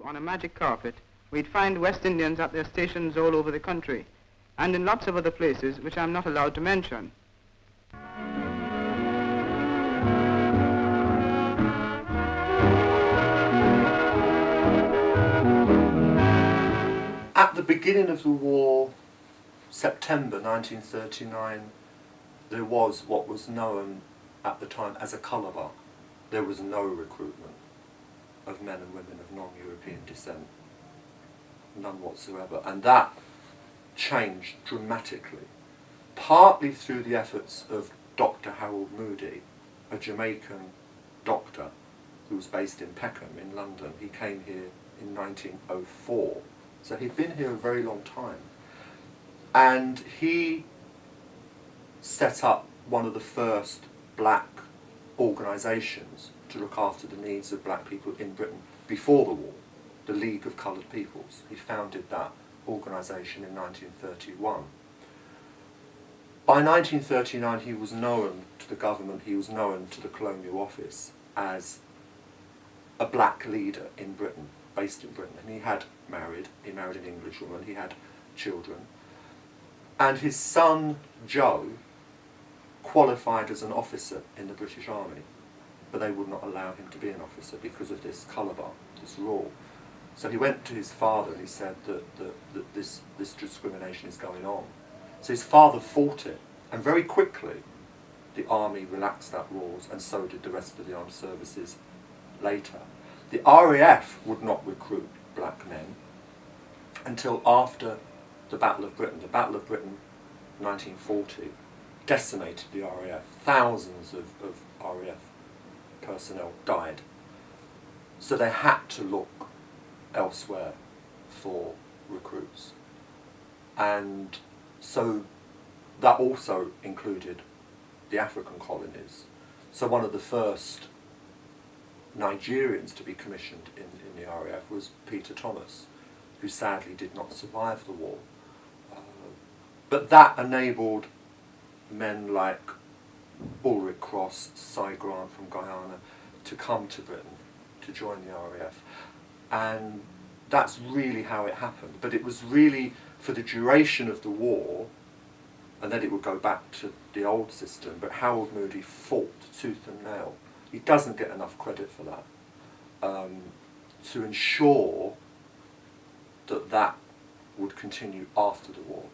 on a magic carpet, we'd find West Indians at their stations all over the country, and in lots of other places which I'm not allowed to mention. At the beginning of the war, September 1939, there was what was known at the time as a colour bar. There was no recruitment of men and women of non-European descent, none whatsoever, and that changed dramatically, partly through the efforts of Dr. Harold Moody, a Jamaican doctor who was based in Peckham in London. He came here in 1904, so he'd been here a very long time, and he set up one of the first black organisations to look after the needs of black people in Britain before the war, the League of Coloured Peoples. He founded that organisation in 1931. By 1939 he was known to the government, he was known to the Colonial Office as a black leader in Britain, based in Britain, and he married an English woman, he had children, and his son Joe qualified as an officer in the British Army, but they would not allow him to be an officer because of this colour bar, this rule. So he went to his father and he said that this discrimination is going on. So his father fought it, and very quickly the army relaxed that rules, and so did the rest of the armed services later. The RAF would not recruit black men until after the Battle of Britain. The Battle of Britain, 1940, decimated the RAF. Thousands of RAF personnel died. So they had to look elsewhere for recruits. And so that also included the African colonies. So one of the first Nigerians to be commissioned in the RAF was Peter Thomas, who sadly did not survive the war. But that enabled men like Ulrich Cross, Cy Grant from Guyana to come to Britain to join the RAF. And that's really how it happened. But it was really for the duration of the war, and then it would go back to the old system, but Harold Moody fought tooth and nail. He doesn't get enough credit for that, to ensure that that would continue after the war.